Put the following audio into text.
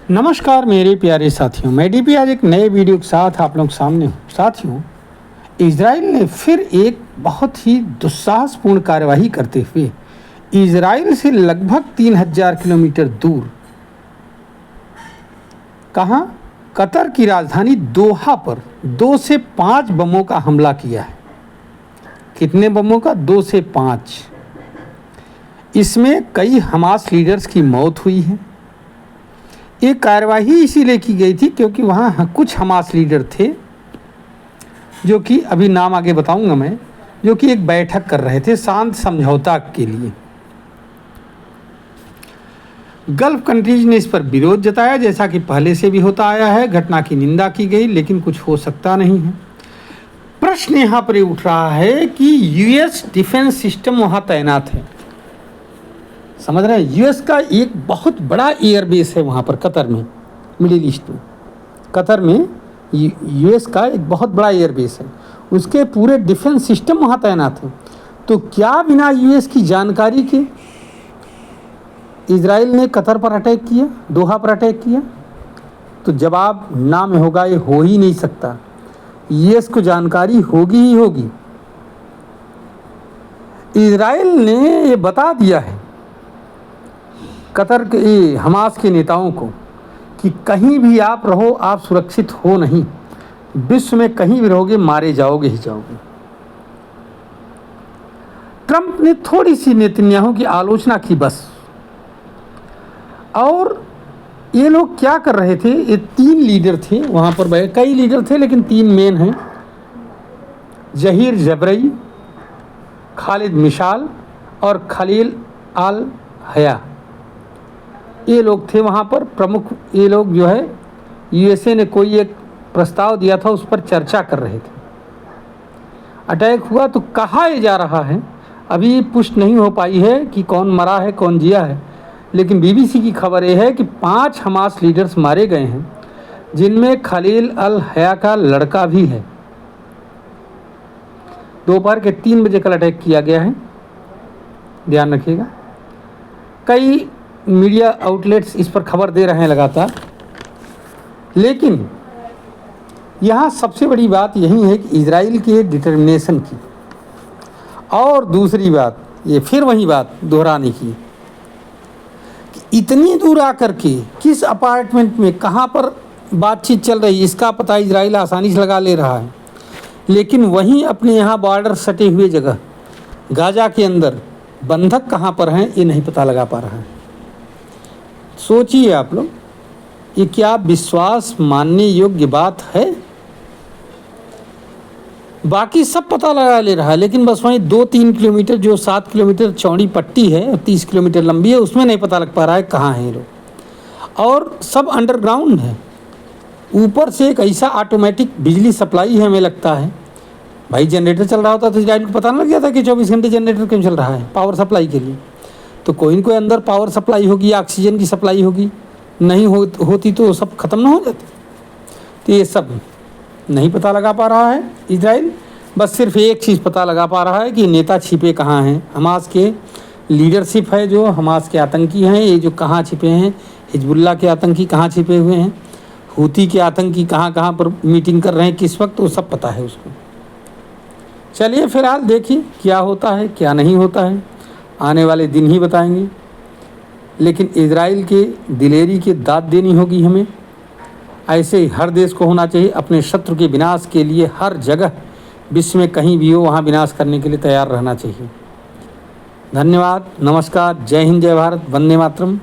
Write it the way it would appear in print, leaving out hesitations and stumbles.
नमस्कार मेरे प्यारे साथियों, मैं डीपी आज एक नए वीडियो के साथ आप लोग सामने हूँ। साथियों, इजराइल ने फिर एक बहुत ही दुस्साहसपूर्ण कार्यवाही करते हुए इजराइल से लगभग 3000 किलोमीटर दूर कहाँ कतर की राजधानी दोहा पर 2 से 5 बमों का हमला किया है। कितने बमों का? 2 से 5। इसमें कई हमास लीडर्स की मौत हुई है। ये कार्यवाही इसीलिए की गई थी क्योंकि वहाँ कुछ हमास लीडर थे जो कि अभी नाम आगे बताऊंगा मैं, जो कि एक बैठक कर रहे थे शांत समझौता के लिए। गल्फ कंट्रीज ने इस पर विरोध जताया, जैसा कि पहले से भी होता आया है। घटना की निंदा की गई, लेकिन कुछ हो सकता नहीं है। प्रश्न यहाँ पर उठ रहा है कि यूएस डिफेंस सिस्टम वहाँ तैनात है, समझ रहे हैं। यूएस का एक बहुत बड़ा एयरबेस है वहाँ पर कतर में, मिडिल ईस्ट में। कतर में यूएस का एक बहुत बड़ा एयरबेस है, उसके पूरे डिफेंस सिस्टम वहाँ तैनात है। तो क्या बिना यूएस की जानकारी के इजराइल ने कतर पर अटैक किया, दोहा पर अटैक किया? तो जवाब ना में होगा, ये हो ही नहीं सकता। यूएस को जानकारी होगी ही होगी। इजराइल ने ये बता दिया है कतर के हमास के नेताओं को कि कहीं भी आप रहो, आप सुरक्षित हो नहीं। विश्व में कहीं भी रहोगे, मारे जाओगे ही जाओगे। ट्रंप ने थोड़ी सी नेतन्याहू की आलोचना की बस। और ये लोग क्या कर रहे थे, ये 3 लीडर थे वहाँ पर, कई लीडर थे लेकिन 3 मेन हैं, जहीर जबरई, खालिद मिशाल और खलील अल हया। ये लोग थे वहाँ पर प्रमुख। ये लोग जो है यूएसए ने कोई एक प्रस्ताव दिया था, उस पर चर्चा कर रहे थे। अटैक हुआ तो कहा यह जा रहा है, अभी पुष्टि नहीं हो पाई है कि कौन मरा है कौन जिया है, लेकिन बीबीसी की खबर ये है कि 5 हमास लीडर्स मारे गए हैं, जिनमें खलील अल हया का लड़का भी है। दोपहर के 3 बजे कल अटैक किया गया है, ध्यान रखिएगा। कई मीडिया आउटलेट्स इस पर खबर दे रहे हैं लगातार, लेकिन यहाँ सबसे बड़ी बात यही है कि इजराइल के डिटर्मिनेशन की, और दूसरी बात ये फिर वही बात दोहराने की कि इतनी दूर आकर के किस अपार्टमेंट में कहाँ पर बातचीत चल रही है, इसका पता इजराइल आसानी से लगा ले रहा है। लेकिन वहीं अपने यहाँ बॉर्डर सटे हुए जगह गाजा के अंदर बंधक कहाँ पर हैं ये नहीं पता लगा पा रहा है। सोचिए आप लोग, ये क्या विश्वास मानने योग्य बात है? बाकी सब पता लगा ले रहा है, लेकिन बस वहीं 2-3 किलोमीटर, जो 7 किलोमीटर चौड़ी पट्टी है, 30 किलोमीटर लंबी है, उसमें नहीं पता लग पा रहा है कहाँ हैं लोग। और सब अंडरग्राउंड है। ऊपर से एक ऐसा ऑटोमेटिक बिजली सप्लाई है, हमें लगता है भाई जनरेटर चल रहा होता तो इजराइल को पता नहीं लग जाता कि 24 घंटे जनरेटर क्यों चल रहा है पावर सप्लाई के लिए। तो कोई न कोई अंदर पावर सप्लाई होगी, ऑक्सीजन की सप्लाई होगी, नहीं होती तो सब खत्म ना हो जाते। तो ये सब नहीं पता लगा पा रहा है इजराइल। बस सिर्फ एक चीज़ पता लगा पा रहा है कि नेता छिपे कहाँ हैं। हमास के लीडरशिप है, जो हमास के आतंकी हैं, ये जो कहाँ छिपे हैं, हिजबुल्लाह के आतंकी कहाँ छिपे हुए हैं, हूती के आतंकी कहाँ कहाँ पर मीटिंग कर रहे हैं किस वक्त, वो सब पता है उसको। चलिए फिलहाल देखिए क्या होता है क्या नहीं होता है, आने वाले दिन ही बताएंगे। लेकिन इजराइल के दिलेरी की दाद देनी होगी हमें। ऐसे ही हर देश को होना चाहिए, अपने शत्रु के विनाश के लिए हर जगह विश्व में कहीं भी हो वहाँ विनाश करने के लिए तैयार रहना चाहिए। धन्यवाद, नमस्कार, जय हिंद, जय भारत, वंदे मातरम।